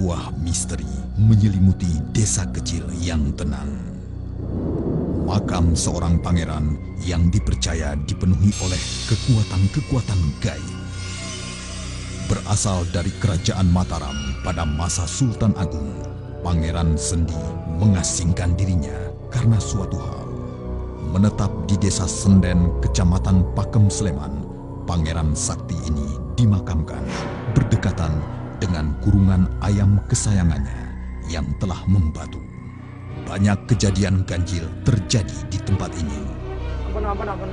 Sebuah misteri menyelimuti desa kecil yang tenang. Makam seorang pangeran yang dipercaya dipenuhi oleh kekuatan-kekuatan gaib. Berasal dari kerajaan Mataram pada masa Sultan Agung, Pangeran Sendi mengasingkan dirinya karena suatu hal. Menetap di desa Senden, Kecamatan Pakem, Sleman, Pangeran Sakti ini dimakamkan berdekatan dengan kurungan ayam kesayangannya yang telah membatu. Banyak kejadian ganjil terjadi di tempat ini. Ampun.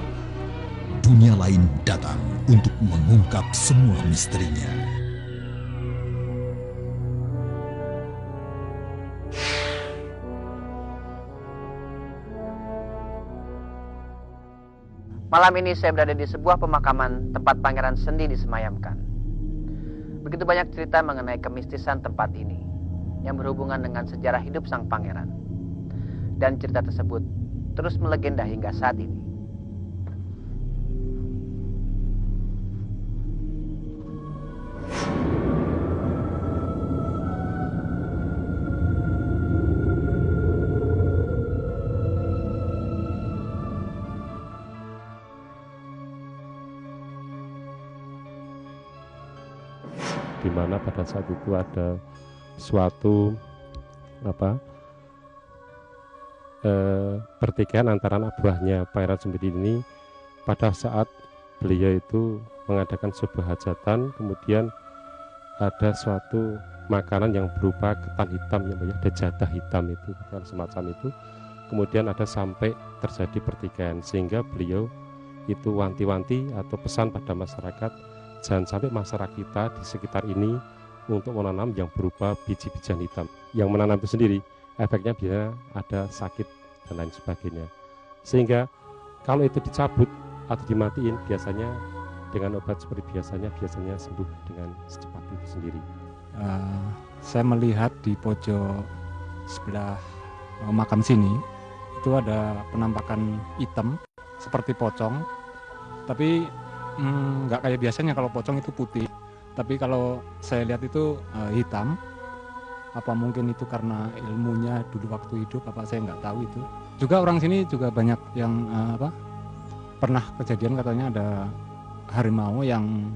Dunia lain datang untuk mengungkap semua misterinya. Malam ini saya berada di sebuah pemakaman tempat Pangeran Sendi disemayamkan. Begitu banyak cerita mengenai kemistisan tempat ini yang berhubungan dengan sejarah hidup sang pangeran. Dan cerita tersebut terus melegenda hingga saat ini. Di mana pada saat itu ada suatu pertikaian antara anak buahnya Pangeran Sendi ini pada saat beliau itu mengadakan sebuah hajatan. Kemudian ada suatu makanan yang berupa ketan hitam, yang banyak ada jatah hitam itu semacam itu. Kemudian ada sampai terjadi pertikaian, sehingga beliau itu wanti-wanti atau pesan pada masyarakat, jangan sampai masyarakat kita di sekitar ini untuk menanam yang berupa biji-bijian hitam. Yang menanam itu sendiri efeknya biasanya ada sakit dan lain sebagainya. Sehingga kalau itu dicabut atau dimatiin, biasanya dengan obat seperti biasanya sembuh dengan secepat itu sendiri. Saya melihat di pojok sebelah makam sini itu ada penampakan hitam seperti pocong, tapi nggak kayak biasanya. Kalau pocong itu putih, tapi kalau saya lihat itu hitam. Apa mungkin itu karena ilmunya dulu waktu hidup, apa saya nggak tahu itu. Juga orang sini juga banyak yang pernah kejadian katanya ada harimau yang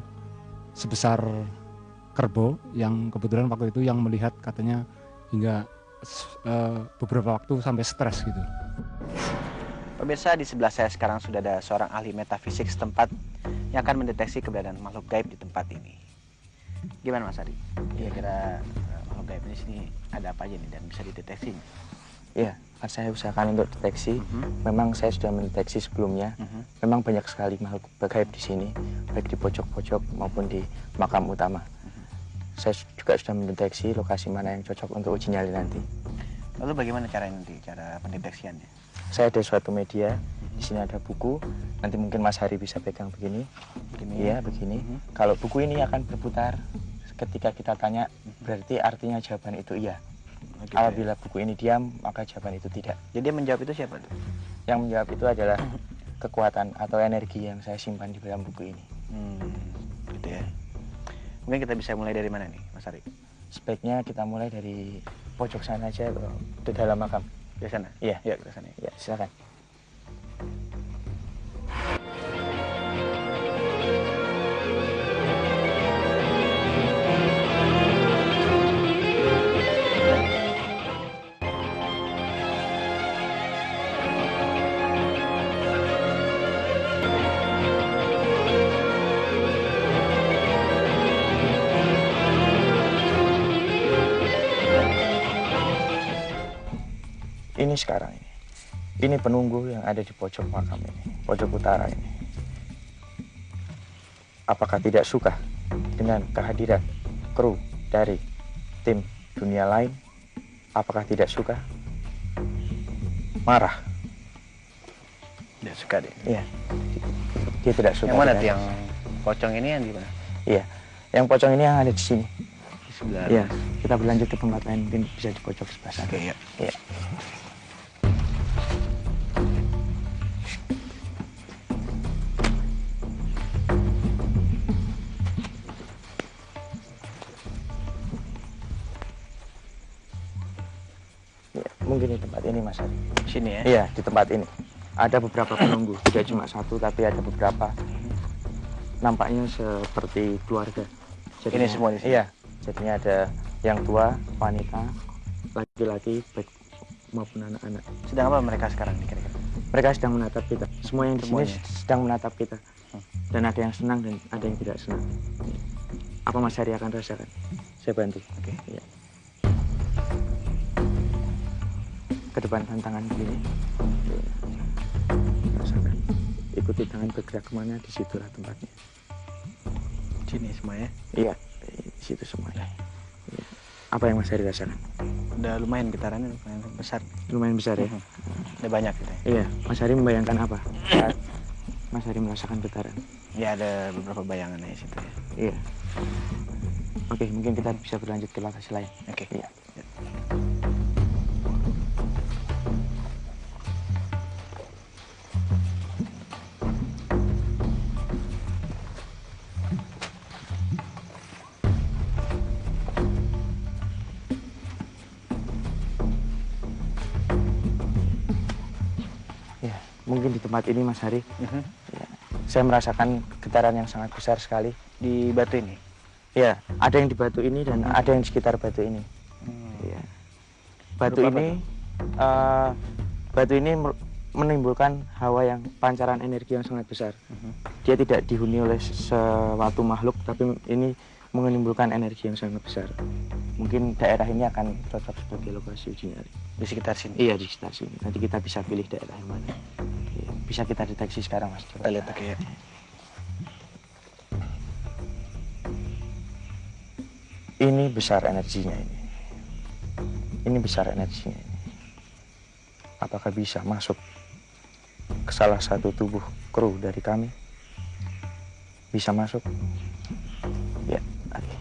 sebesar kerbau, yang kebetulan waktu itu yang melihat katanya hingga beberapa waktu sampai stres gitu. Pemirsa, di sebelah saya sekarang sudah ada seorang ahli metafisik setempat yang akan mendeteksi keberadaan makhluk gaib di tempat ini. Gimana Mas Adi? Kira-kira makhluk gaib di sini ada apa aja nih dan bisa dideteksi? Iya, saya usahakan untuk deteksi. Memang saya sudah mendeteksi sebelumnya. Memang banyak sekali makhluk gaib di sini, baik di pojok-pojok maupun di makam utama. Saya juga sudah mendeteksi lokasi mana yang cocok untuk uji nyali nanti. Lalu bagaimana cara pendeteksiannya? Saya ada suatu media, di sini ada buku. Nanti mungkin Mas Hari bisa pegang begini. Iya, begini. Kalau buku ini akan berputar, ketika kita tanya, berarti artinya jawaban itu iya. Gitu. Apabila buku ini diam, maka jawaban itu tidak. Jadi yang menjawab itu siapa? Yang menjawab itu adalah kekuatan atau energi yang saya simpan di dalam buku ini. Gitu ya. Mungkin kita bisa mulai dari mana nih, Mas Ari? Sebaiknya kita mulai dari pojok sana aja ke dalam makam. Di sana? Iya. Ya, ke sana. Ya, silakan. Ini sekarang ini penunggu yang ada di pojok makam ini, pojok utara ini. Apakah tidak suka dengan kehadiran kru dari tim dunia lain? Apakah tidak suka? Marah? Tidak suka deh. Iya, dia tidak suka. Yang mana tuh yang pocong ini, yang di mana? Iya, yang pocong ini yang ada di sini. Di sebelah. Iya, kita berlanjut ke tempat lain, mungkin bisa di pojok sebelah sana. Oke, ya. Iya. ini Mas Ari. Sini ya. Iya, di tempat ini. Ada beberapa penunggu, tidak cuma satu tapi ada beberapa. Nampaknya seperti keluarga. Ini semua di sini? Iya, jadinya ada yang tua, wanita, laki-laki, baik maupun anak-anak. Sedang apa mereka sekarang nih kira-kira? Mereka sedang menatap kita. Semua yang di sini Semuanya? sedang menatap kita. Dan ada yang senang dan ada yang tidak senang. Apa Mas Hari akan rasakan? Saya bantu. Oke. Iya. Ke depan tangan begini. Iya. Rasakan. Ikuti tangan bergerak kemana, disitulah tempatnya. Sini semua ya. Iya, di situ semuanya. Iya. Apa yang Mas Hari rasakan? Udah lumayan getarannya, lumayan besar. Lumayan besar ya? Udah banyak gitu ya. Iya, Mas Hari membayangkan apa saat Mas Hari merasakan getaran? Ya ada beberapa bayangan di situ ya. Iya. Oke, mungkin kita bisa berlanjut ke lokasi lain. Oke. Iya. Ya, mungkin di tempat ini Mas Hari, ya, saya merasakan getaran yang sangat besar sekali. Di batu ini. Ya, ada yang di batu ini dan ada yang di sekitar batu ini. Ya. Batu Berupa ini, batu ini menimbulkan hawa yang pancaran energi yang sangat besar. Dia tidak dihuni oleh suatu makhluk, tapi ini menimbulkan energi yang sangat besar. Mungkin daerah ini akan cocok sebagai lokasi uji nyali. Di sekitar sini. Iya, di sekitar sini. Nanti kita bisa pilih daerah yang mana. Iya, bisa kita deteksi sekarang, Mas. Kita lihat oke ya. Ini besar energinya ini. Ini besar energinya ini. Apakah bisa masuk ke salah satu tubuh kru dari kami? Bisa masuk? Ya, oke.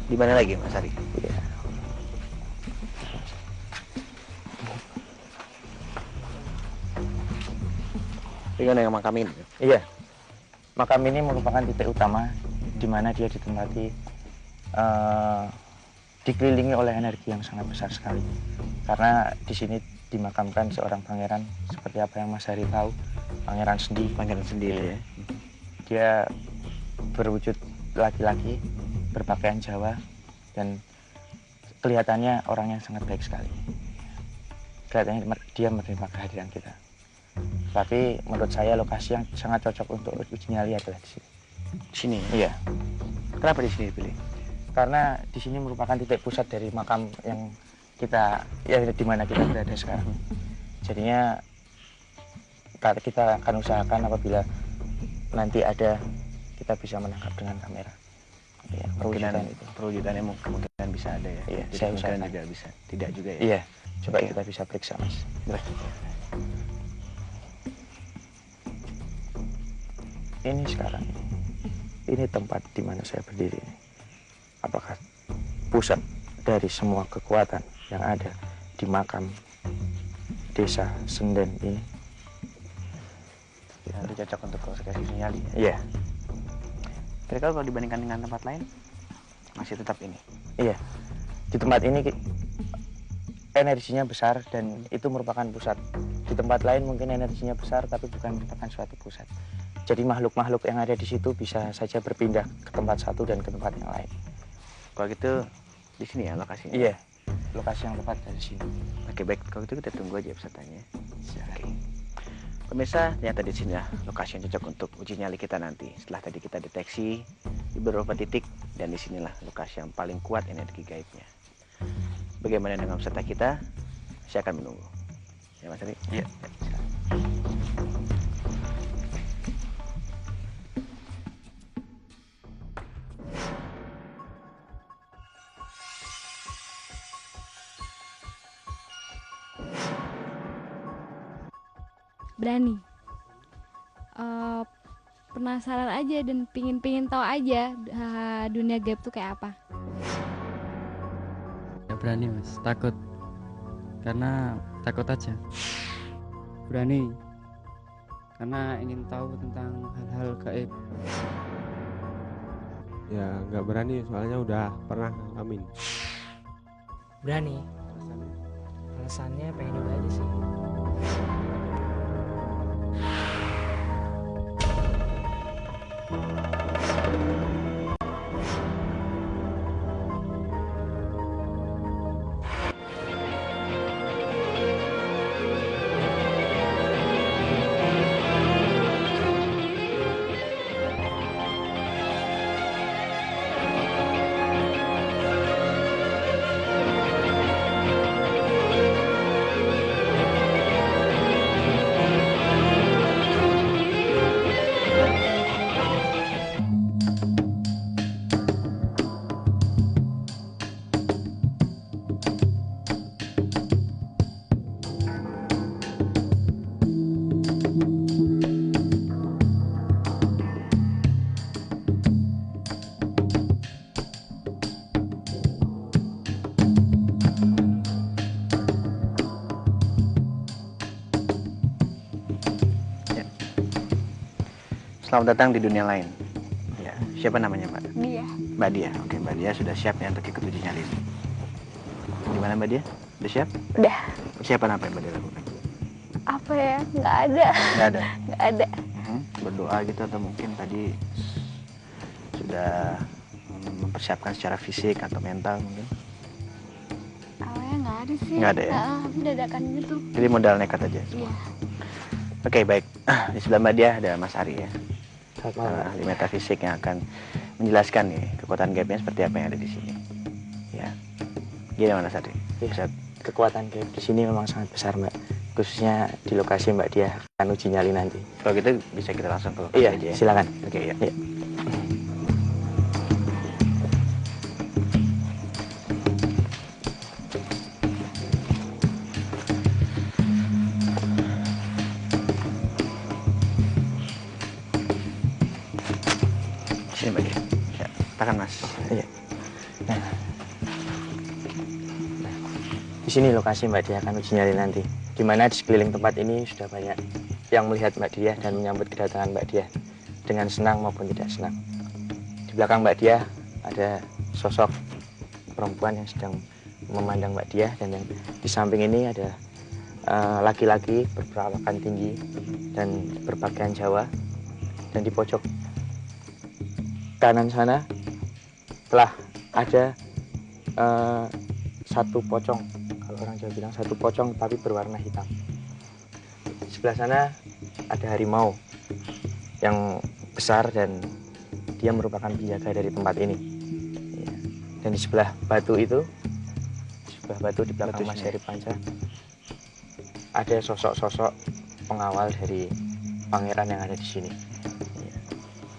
Di mana lagi Mas Ari? Ya. Dengan yang makam ini. Iya. Makam ini merupakan titik utama di mana dia ditempati, dikelilingi oleh energi yang sangat besar sekali. Karena di sini dimakamkan seorang pangeran seperti apa yang Mas Hari tahu, Pangeran Sendi. Pangeran sendiri ya. Dia berwujud laki-laki, berpakaian Jawa, dan kelihatannya orang yang sangat baik sekali. Kelihatannya dia menerima kehadiran kita. Tapi menurut saya lokasi yang sangat cocok untuk uji nyali adalah di sini. Di sini. Iya, Kenapa di sini dipilih? karena di sini merupakan titik pusat dari makam yang kita, ya di mana kita berada sekarang. Jadinya kita akan usahakan apabila nanti ada, kita bisa menangkap dengan kamera. Ya, Kemungkinan itu. perwujudannya kemungkinan bisa ada ya. Iya, Tidak saya kemungkinan usahakan. juga bisa. Tidak juga ya. Iya, coba Oke. kita bisa periksa, Mas. Boleh. Ini sekarang, ini tempat di mana saya berdiri. Apakah pusat dari semua kekuatan yang ada di makam desa Senden ini? Nanti cocok untuk lokasi uji nyali ya. Iya, Kira-kira kalau dibandingkan dengan tempat lain masih tetap ini. iya. Di tempat ini energinya besar dan itu merupakan pusat. Di tempat lain mungkin energinya besar tapi bukan merupakan suatu pusat. Jadi makhluk-makhluk yang ada di situ bisa saja berpindah ke tempat satu dan ke tempat yang lain. Kalau gitu di sini ya lokasinya. Iya, lokasi yang tepat dari sini. Oke baik, kalau gitu kita tunggu aja pesertanya. Oke. Pemirsa, ternyata di sini ya lokasi yang cocok untuk uji nyali kita nanti. Setelah tadi kita deteksi di beberapa titik dan di sinilah lokasi yang paling kuat energi gaibnya. Bagaimana dengan peserta kita? Saya akan menunggu. Ya Mas Ari? Iya. Berani. Penasaran aja dan pingin tahu aja dunia gaib tuh kayak apa. Gak berani mas, takut. Karena takut aja. Berani karena ingin tahu tentang hal-hal gaib. Ya nggak berani soalnya udah pernah ngalamin. Berani Alasannya pengen nyoba aja sih. Selamat datang di dunia lain. Ya, siapa namanya, Mbak? Dia. Mbak Dia. Oke, Mbak Dia sudah siap ya untuk ikut uji nyali. Gimana Mbak Dia? Udah siap? Udah. Persiapan apa yang Mbak Dia lakukan? Apa ya? Nggak ada. Nggak ada. Nggak ada. Berdoa gitu atau mungkin tadi sudah mempersiapkan secara fisik atau mental mungkin? Awalnya nggak ada sih. Nggak ada ya? Aku dadakan gitu. Jadi modal nekat aja. Iya. Oke, baik. Di sebelah Mbak Dia ada Mas Ari ya. Selamat Ahli metafisik yang akan menjelaskan nih kekuatan gaibnya seperti apa yang ada di sini. Ya. Gimana Mas Ari? Ya, kekuatan gaib di sini memang sangat besar, Mbak. Khususnya di lokasi Mbak Dia akan uji nyali nanti. Kalau gitu bisa kita langsung ke lokasi Iya, aja ya. silakan. Oke, ya. Iya. Sini Mbak Dia. Ya, tahan Mas. Iya. Nah, di sini lokasi Mbak Dia akan uji nyali nanti. Di mana di sekeliling tempat ini sudah banyak yang melihat Mbak Dia dan menyambut kedatangan Mbak Dia dengan senang maupun tidak senang. Di belakang Mbak Dia ada sosok perempuan yang sedang memandang Mbak Dia, dan yang di samping ini ada laki-laki berperawakan tinggi dan berpakaian Jawa, dan di pojok kanan sana telah ada satu pocong, kalau orang Jawa bilang satu pocong tapi berwarna hitam. Sebelah sana ada harimau yang besar dan dia merupakan penjaga dari tempat ini. Dan di sebelah batu itu, di sebelah batu di belakang Mas Heri Panca, ada sosok-sosok pengawal dari pangeran yang ada di sini.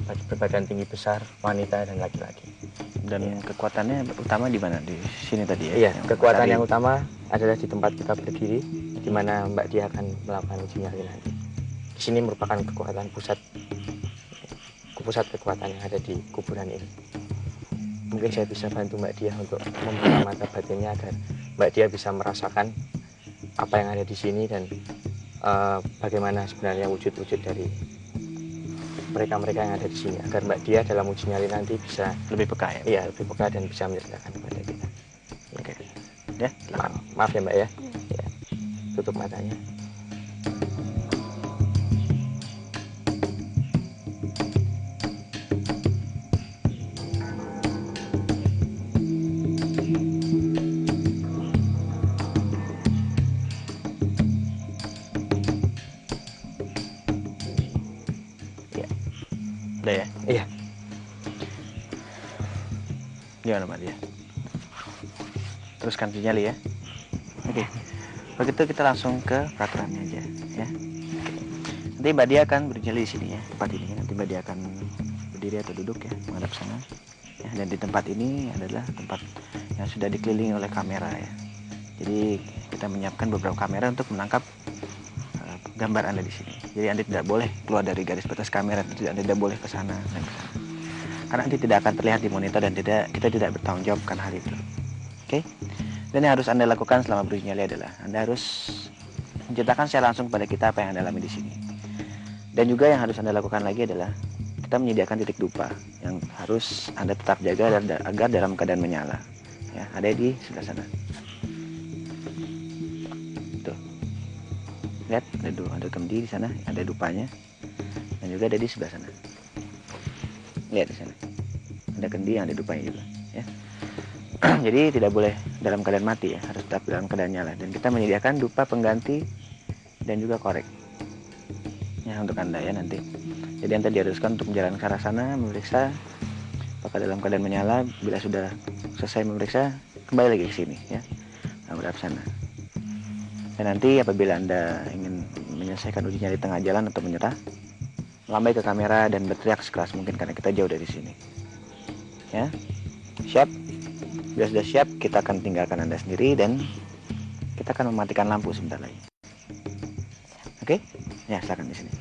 Berbadan tinggi besar, wanita dan laki-laki. Dan kekuatannya utama di mana? Di sini tadi ya? Iya, kekuatan yang utama adalah di tempat kita berdiri, di mana Mbak Dia akan melakukan uji nyali nanti. Di sini merupakan kekuatan pusat kekuatan yang ada di kuburan ini. Mungkin saya bisa bantu Mbak Dia untuk membuka mata batinnya agar Mbak Dia bisa merasakan apa yang ada di sini dan bagaimana sebenarnya wujud-wujud dari mereka-mereka yang ada di sini, agar Mbak Dia dalam uji nyali nanti bisa lebih peka ya? Iya, lebih peka dan bisa menceritakan kepada kita. Oke. Ya, maaf ya Mbak ya. Ya. Tutup matanya. Udah ya? Iya. Gimana Mbak Dia? Teruskan uji nyali ya? Oke. Begitu kita langsung ke peraturannya aja ya. Nanti Mbak Dia akan beruji nyali di sini ya, tempat ini. Nanti Mbak Dia akan berdiri atau duduk ya, menghadap sana. Ya, dan di tempat ini adalah tempat yang sudah dikelilingi oleh kamera ya. Jadi kita menyiapkan beberapa kamera untuk menangkap gambar Anda di sini. Jadi Anda tidak boleh keluar dari garis batas kamera, Anda tidak boleh ke sana dan ke sana. Karena nanti tidak akan terlihat di monitor dan kita tidak bertanggung jawab kan hal itu. Oke? Dan yang harus Anda lakukan selama beruji nyali adalah Anda harus menceritakan secara langsung kepada kita apa yang Anda alami di sini. Dan juga yang harus Anda lakukan lagi adalah kita menyediakan titik dupa yang harus Anda tetap jaga agar dalam keadaan menyala. Ya, ada di sebelah sana. Lihat ada kendi di sana, ada dupanya, dan juga ada di sebelah sana. Lihat di sana, ada kendi yang ada dupanya juga. Ya. Jadi tidak boleh dalam keadaan mati ya, harus tetap dalam keadaan nyala. Dan kita menyediakan dupa pengganti dan juga korek. Ya untuk Anda ya nanti. Jadi Anda diharuskan untuk berjalan ke arah sana, memeriksa apakah dalam keadaan menyala. Bila sudah selesai memeriksa, kembali lagi ke sini ya, menghadap sana. Dan nanti apabila Anda ingin menyelesaikan ujinya di tengah jalan atau menyerah, melambai ke kamera dan berteriak sekeras mungkin karena kita jauh dari sini. Ya, siap? Bila sudah siap, kita akan tinggalkan Anda sendiri dan kita akan mematikan lampu sebentar lagi. Oke? Ya, silakan di sini.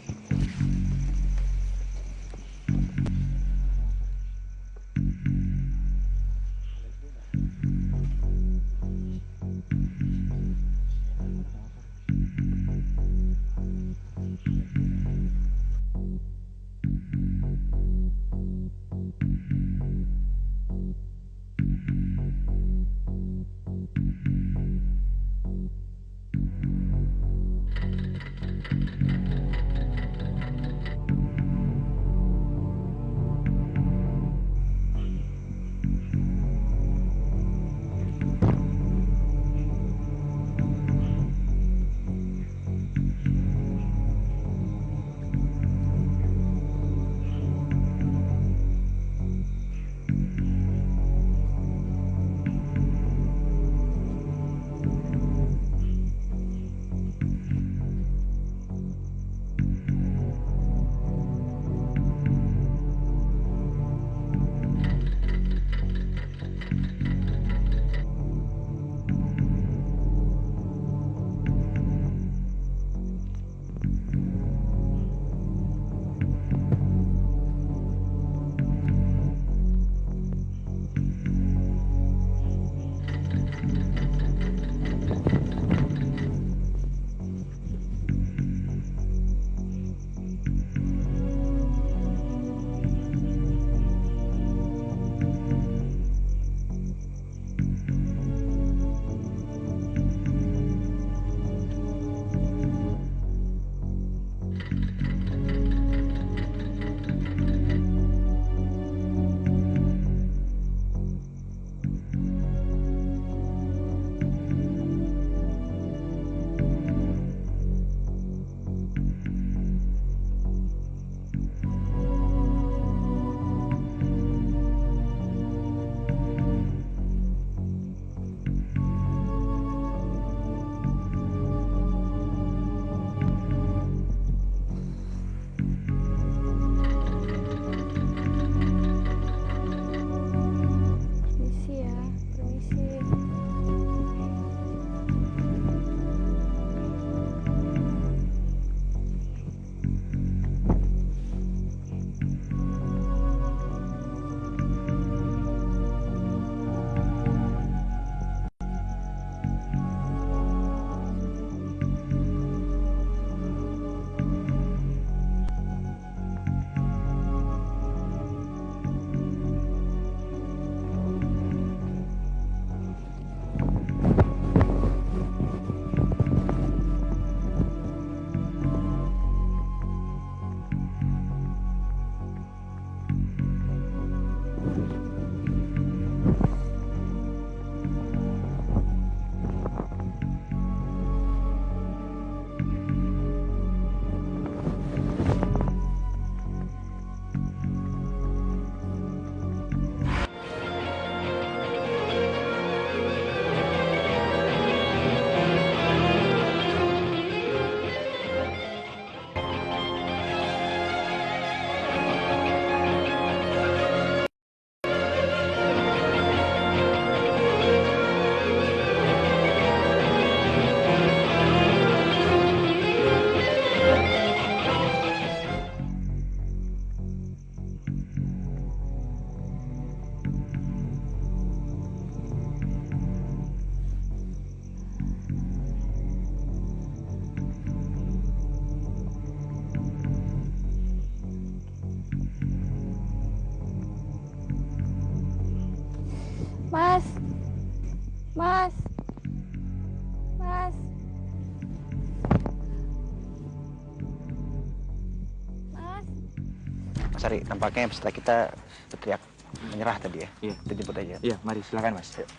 Mas. Mas. Mas. Ari, tampaknya setelah kita berteriak menyerah tadi ya. Iya. Kita jemput aja. Iya, mari silakan Mas. Yuk.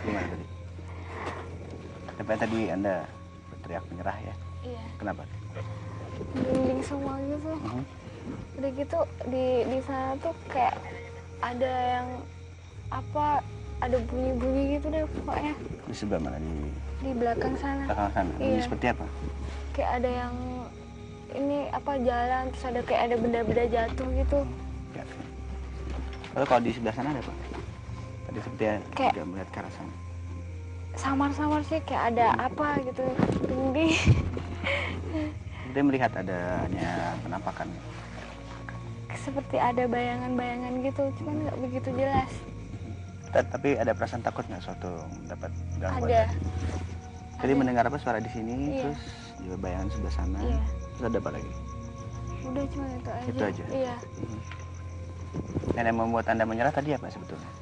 Gimana tadi? Sampai tadi Anda berteriak menyerah ya? Iya, Kenapa? merinding semua gitu. Udah gitu di sana tuh kayak ada yang apa, ada bunyi-bunyi gitu deh pokoknya Di sebelah mana? di belakang sana. Belakang sana? Bunyi Iya. seperti apa? Kayak ada yang ini apa jalan, terus ada kayak ada benda-benda jatuh gitu. Ya. Lalu kalau di sebelah sana ada apa? Tadi seperti Kayak- juga melihat ke arah sana. Samar-samar sih kayak ada apa gitu, tinggi. Dia melihat adanya penampakan. Seperti ada bayangan-bayangan gitu, cuman nggak begitu jelas. Tapi ada perasaan takut nggak suatu mendapat gangguan? Ada. Jadi Ada. mendengar apa suara di sini, Iya. terus juga bayangan sebelah sana, Iya. terus ada apa lagi? Udah cuma itu aja. Itu aja? Iya. Dan yang membuat Anda menyerah tadi apa sebetulnya?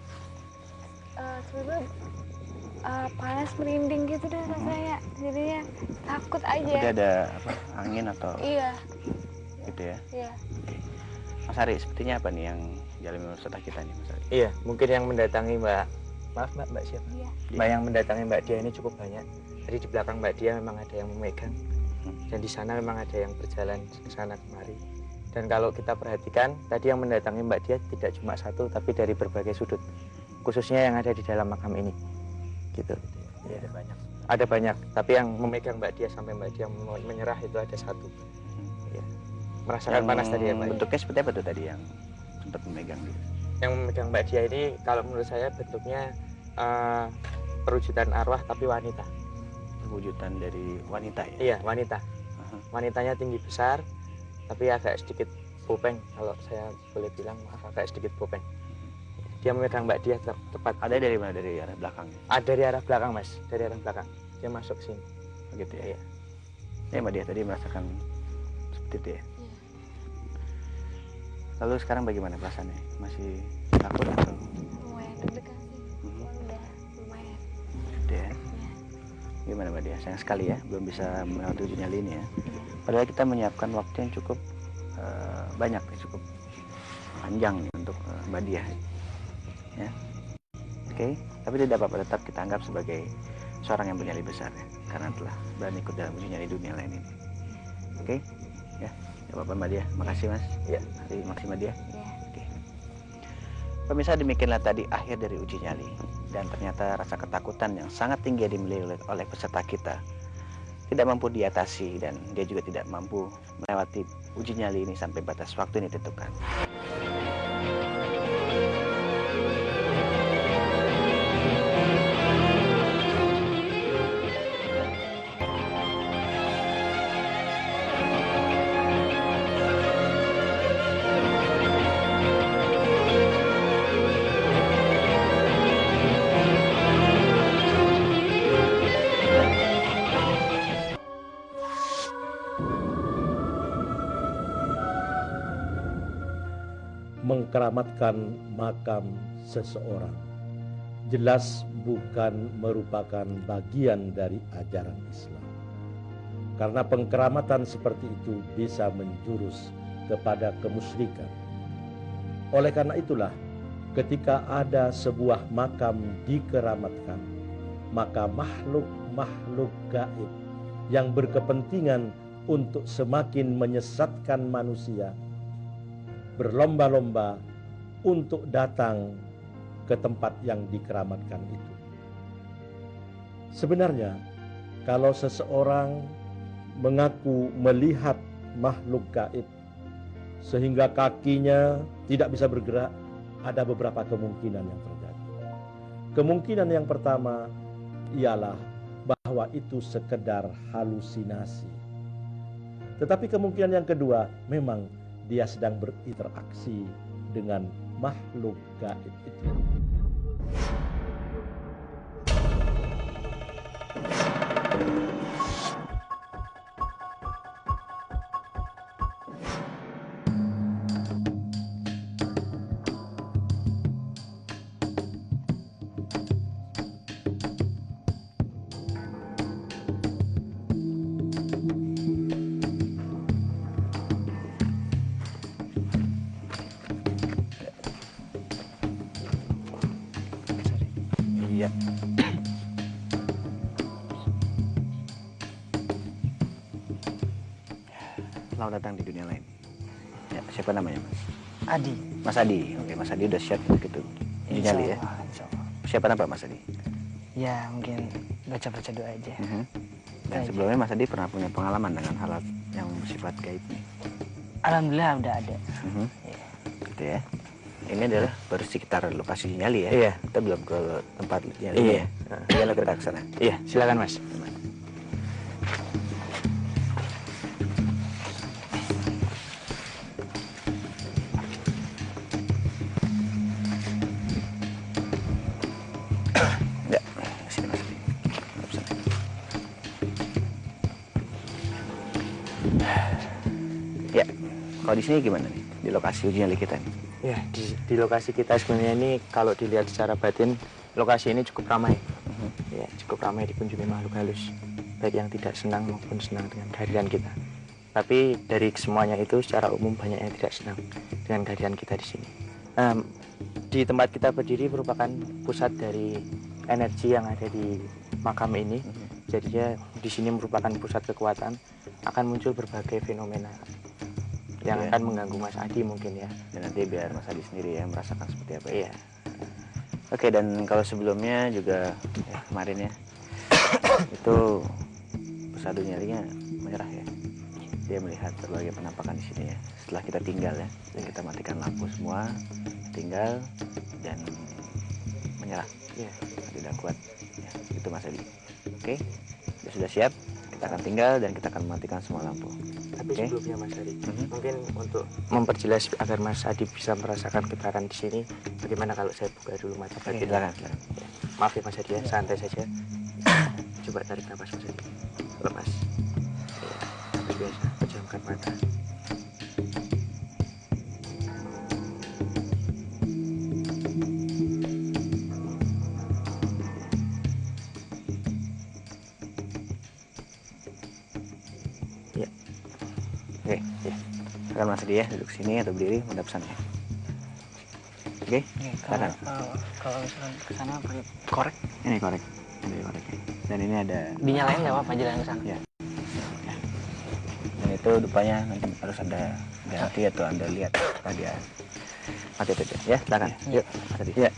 Sebetulnya panas merinding gitu deh rasanya. Jadinya takut aja. Seperti ada apa, angin atau Iya, gitu ya? iya. Mas Ari, sepertinya apa nih yang dialami peserta kita nih, Mas Ari? Iya, mungkin yang mendatangi Mbak siapa? Iya. Mbak yang mendatangi Mbak Dia ini cukup banyak. Jadi di belakang Mbak Dia memang ada yang memegang. Dan di sana memang ada yang berjalan ke sana kemari. Dan kalau kita perhatikan, tadi yang mendatangi Mbak Dia tidak cuma satu, tapi dari berbagai sudut. Khususnya yang ada di dalam makam ini. Gitu. Iya. Ada banyak, tapi yang memegang Mbak Dia sampai Mbak Dia menyerah itu ada satu. Iya. Merasakan panas tadi ya Pak? Bentuknya seperti apa tuh tadi yang sempat memegang gitu? Yang memegang Mbak Dia ini kalau menurut saya bentuknya perwujudan arwah tapi wanita. Perwujudan dari wanita ya? Iya, wanita. Wanitanya tinggi besar tapi agak sedikit bopeng, kalau saya boleh bilang agak sedikit bopeng. Dia memegang Mbak Dia tepat. Ada dari mana? Dari arah belakang? Ada dari arah belakang Mas, dari arah belakang. Dia masuk sini. Begitu ya? Iya. Ya Mbak Dia tadi merasakan seperti itu ya? Lalu sekarang bagaimana perasaannya? Masih takut atau? Lumayan deg-degan sih. Cuman udah lumayan. Gitu ya? Gimana Mbak Dia? Sayang sekali ya, belum bisa melewati uji nyali ini ya. Padahal kita menyiapkan waktu yang cukup banyak, cukup panjang nih untuk Mbak Dia. Ya. Oke, tapi tidak apa-apa, tetap kita anggap sebagai seorang yang bernyali besar ya, karena telah berani ikut dalam uji nyali dunia lain ini. Oke, ya, tidak apa-apa Mbak Dia. Makasih Mas. Ya, terima kasih Mbak Dia. Oke. Pemirsa, demikianlah tadi akhir dari uji nyali, dan ternyata rasa ketakutan yang sangat tinggi yang dimiliki oleh peserta kita tidak mampu diatasi, dan dia juga tidak mampu melewati uji nyali ini sampai batas waktu ini ditentukan. Mengkeramatkan makam seseorang jelas bukan merupakan bagian dari ajaran Islam. Karena pengkeramatan seperti itu bisa menjurus kepada kemusyrikan. Oleh karena itulah, ketika ada sebuah makam dikeramatkan, maka makhluk gaib yang berkepentingan untuk semakin menyesatkan manusia, berlomba-lomba untuk datang ke tempat yang dikeramatkan itu. Sebenarnya, kalau seseorang mengaku melihat makhluk gaib sehingga kakinya tidak bisa bergerak, ada beberapa kemungkinan yang terjadi. Kemungkinan yang pertama ialah bahwa itu sekedar halusinasi. Tetapi kemungkinan yang kedua, memang dia sedang berinteraksi dengan makhluk gaib itu. Iya. Selamat datang di dunia lain. Ya, siapa namanya, Mas? Adi. Mas Adi. Oke, Mas Adi udah siap untuk itu. Nyali ya. Siapa apa, Mas Adi? Ya, mungkin baca-baca doa aja. Dan sebelumnya Mas Adi pernah punya pengalaman dengan hal yang bersifat gaib nih? Alhamdulillah udah ada. Ya. Gitu ya. Ini adalah baru sekitar lokasi nyali ya. Iya. Kita belum ke tempat nyali. Iya. Iya, kita ke sana. Iya, silakan Mas. Ya, sini Mas Adi. Hadap sana. Ya, kalau di sini gimana nih? Di lokasi uji nyali kita nih? Ya, di lokasi kita sebenarnya ini kalau dilihat secara batin, lokasi ini cukup ramai. Ya, cukup ramai dikunjungi makhluk halus, baik yang tidak senang maupun senang dengan kehadiran kita. Tapi dari semuanya itu secara umum banyak yang tidak senang dengan kehadiran kita di sini. Di tempat kita berdiri merupakan pusat dari energi yang ada di makam ini. Jadinya di sini merupakan pusat kekuatan, akan muncul berbagai fenomena yang akan mengganggu Mas Adi mungkin ya. Dan nanti biar Mas Adi sendiri ya merasakan seperti apa ya. Iya. Oke, dan kalau sebelumnya juga ya, kemarin ya itu pesadu nyalinya menyerah ya. Dia melihat berbagai penampakan di sini ya. Setelah kita tinggal ya, dan kita matikan lampu semua, tinggal dan menyerah. Ya, tidak kuat. Ya, itu Mas Adi. Oke, sudah siap. Kita akan tinggal dan kita akan mematikan semua lampu. Tapi sebelumnya Mas Adi, mungkin untuk memperjelas agar Mas Adi bisa merasakan getaran di sini, bagaimana kalau saya buka dulu mata batin? Silakan. Ya. Maaf ya Mas Adi ya, santai saja. Coba tarik nafas Mas Adi. Lepas. Ya, seperti biasa, pejamkan mata. Ya. Oke, ya. Silakan Mas Adi ya, duduk sini atau berdiri, menghadap sana. Oke, silakan. Kalau misalkan ke sana pakai korek. Ini korek. Ini koreknya. Dan ini ada Dinyalain nggak apa-apa jalan ke sana. Ya. Dan itu depannya nanti harus ada ganti atau Anda lihat dia mati itu ya. Silakan. Yuk, Mas Adi. Ya.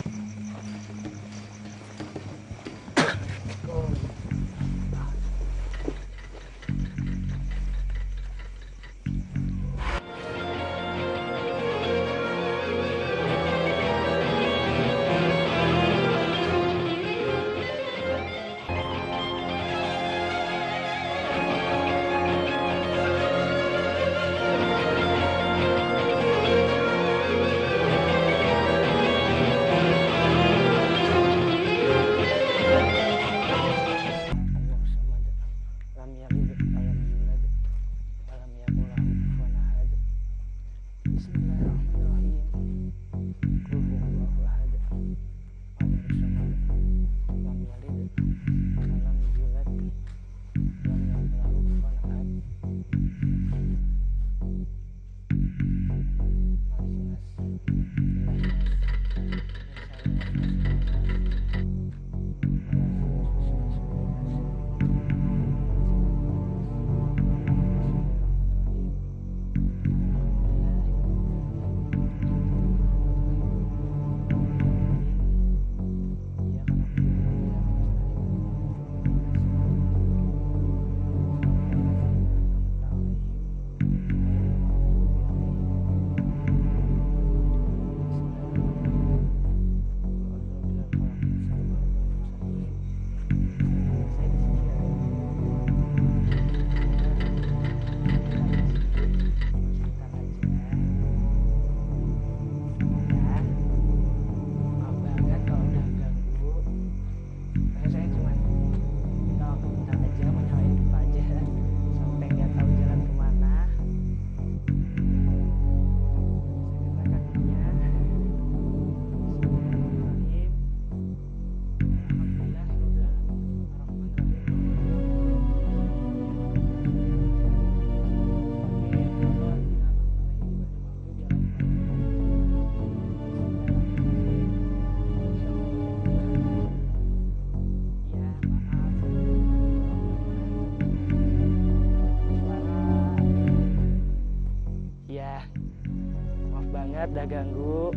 udah ganggu.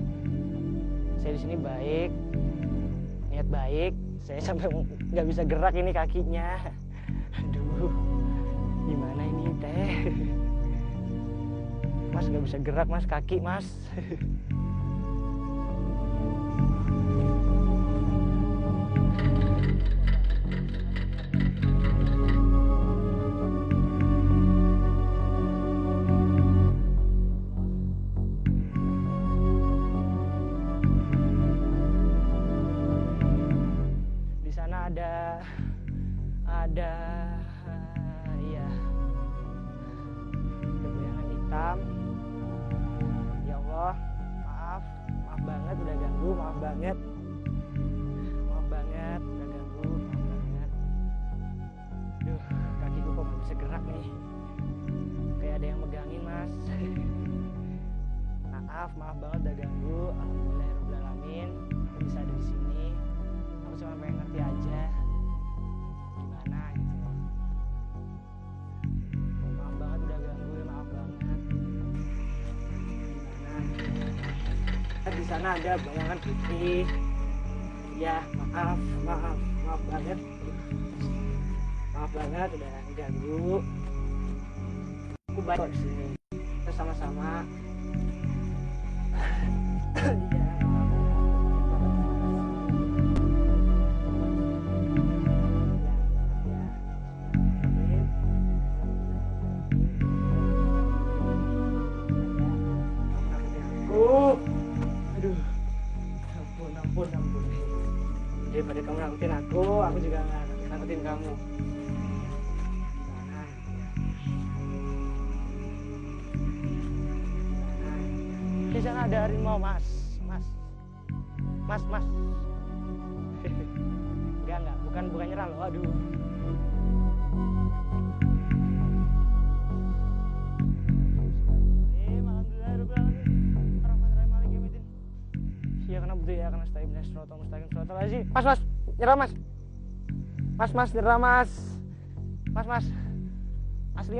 Saya di sini baik, niat baik. Saya sampai nggak bisa gerak ini kakinya. Aduh, gimana ini teh? Mas nggak bisa gerak mas, kaki mas. Di sana ada iya, ada bayangan hitam. Ya Allah, maaf banget udah ganggu, maaf banget udah ganggu, maaf banget. Duh, kakiku kok gak bisa gerak nih, kayak ada yang megangin mas. Maaf banget udah ganggu. Alhamdulillahirobbilalamin, aku bisa ada di sini. Aku cuma pengen ngerti aja gimana gitu. Maaf banget udah ganggu, maaf banget. Di sana ada bayangan putih. Ya, maaf banget. Maaf banget udah ganggu. Aku baik kok di sini. Kita sama-sama. Ya. Ampun. Daripada kamu nakutin aku juga nggak nakutin kamu. Di sana ada harimau, mas. Enggak, bukan nyerang loh, aduh. Mas, nyerah mas. Mas, nyerah mas. Mas. Asli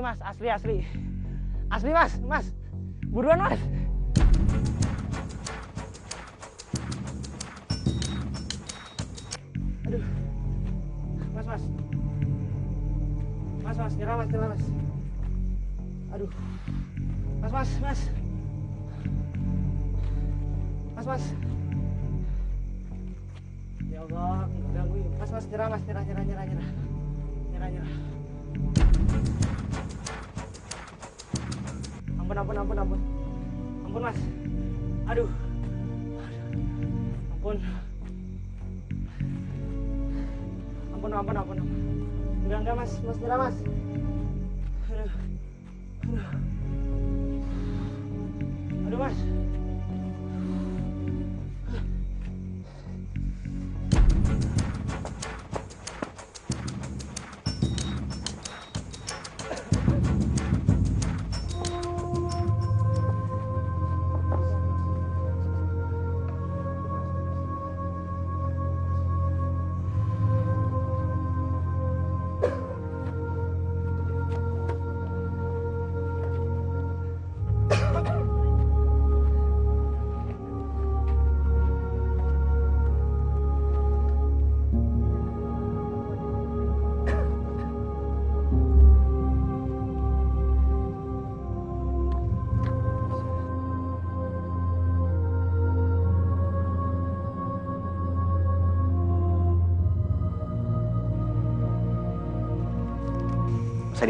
mas. Buruan mas. Aduh. Mas, nyerah mas. Aduh. Mas. Ya Allah, enggak ganggu. Mas, nyerah. Ampun mas. Aduh. Ampun. Enggak mas, nyerah mas. Aduh mas.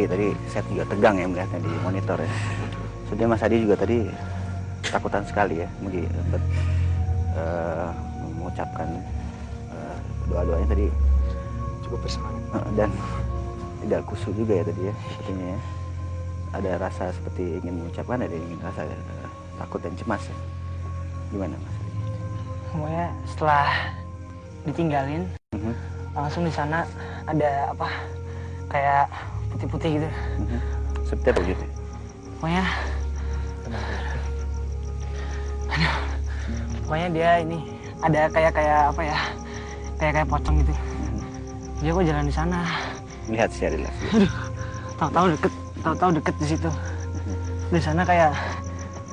Tadi saya juga tegang ya melihatnya di monitor ya. Jadi Mas Adi juga tadi takutan sekali ya, mengucapkan doa-doanya tadi cukup bersemangat dan tidak khusyuk juga ya tadi ya, sepertinya ya. Ada rasa seperti ingin mengucapkan, ada ingin rasa takut dan cemas ya. Gimana Mas? Pokoknya setelah ditinggalin, langsung di sana ada apa? Kayak putih-putih gitu. Seperti apa gitu? Pokoknya dia ini ada kayak apa ya? Kayak pocong gitu. Dia kok jalan di sana. Lihat sih adalah. Tahu-tahu deket di situ. Di sana kayak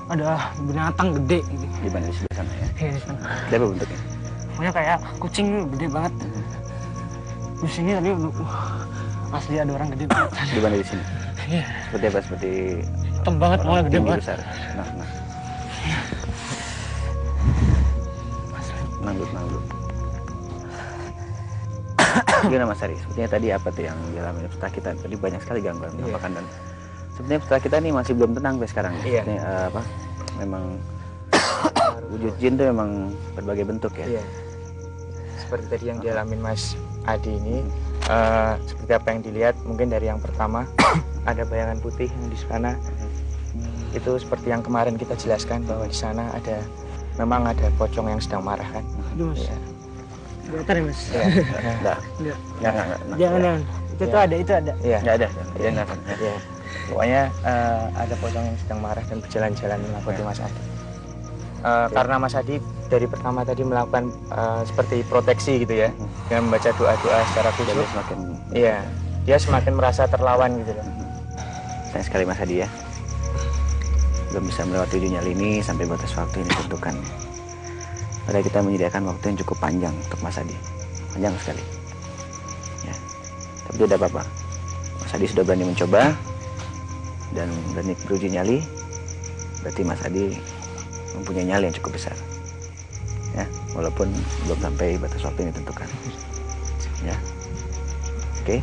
ada binatang gede gitu. Di mana, di sebelah sana ya? Iya, di sana. Ada apa bentuknya? Pokoknya kayak kucing gede banget. Di sini tadi asli ada orang gede banget. Di mana, di sini? Iya. Seperti apa? Seperti Hitam banget, pokoknya gede banget. besar. Nah. Tenang dulu. Gimana Mas Ari? Sepertinya tadi apa tuh yang dialami peserta kita? Tadi banyak sekali gangguan penampakan dan sebenarnya peserta kita ini masih belum tenang sampai sekarang. Iya. Memang wujud jin itu memang berbagai bentuk ya. Iya. Seperti tadi yang dialamin Mas Adi ini, seperti apa yang dilihat mungkin dari yang pertama ada bayangan putih yang di sana. Itu seperti yang kemarin kita jelaskan bahwa di sana memang ada pocong yang sedang marah kan. Aduh, Mas. Iya. Bentar ya, Mas. Enggak. Jangan. Itu tuh ada, itu ada. Iya. Enggak ada. Iya. Pokoknya ada pocong yang sedang marah dan berjalan-jalan mengikuti Mas Adi. Karena Mas Adi dari pertama tadi melakukan seperti proteksi gitu ya, dengan membaca doa-doa secara khusus. Iya, dia semakin merasa terlawan gitu loh. Sayang sekali Mas Adi ya, belum bisa melewati uji nyali ini sampai batas waktu ini ditentukan. Padahal kita menyediakan waktu yang cukup panjang untuk Mas Adi, panjang sekali. Ya, tapi tidak apa-apa. Mas Adi sudah berani mencoba dan berani beruji nyali, berarti Mas Adi mempunyai nyali yang cukup besar. Ya, walaupun belum sampai batas waktu yang ditentukan. Ya, oke.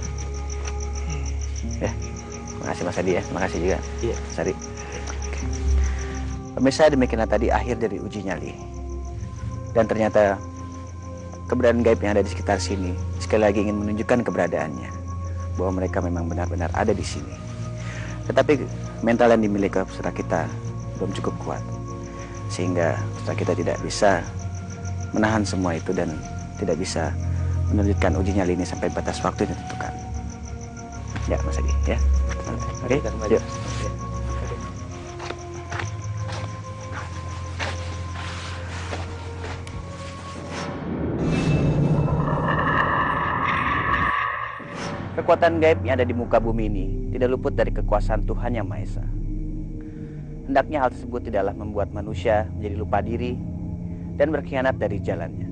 Ya, makasih Mas Adi ya, makasih juga. Iya. Mas Ari. Pemirsa, demikianlah tadi akhir dari uji nyali. Dan ternyata keberadaan gaib yang ada di sekitar sini sekali lagi ingin menunjukkan keberadaannya, bahwa mereka memang benar-benar ada di sini. Tetapi mental yang dimiliki peserta kita belum cukup kuat, sehingga peserta kita tidak bisa menahan semua itu dan tidak bisa melanjutkan uji nyali ini sampai batas waktu yang ditentukan. Ya, Mas Adi, ya. Oke, yuk. Kekuatan gaib yang ada di muka bumi ini tidak luput dari kekuasaan Tuhan Yang Maha Esa. Hendaknya hal tersebut tidaklah membuat manusia menjadi lupa diri dan berkhianat dari jalannya.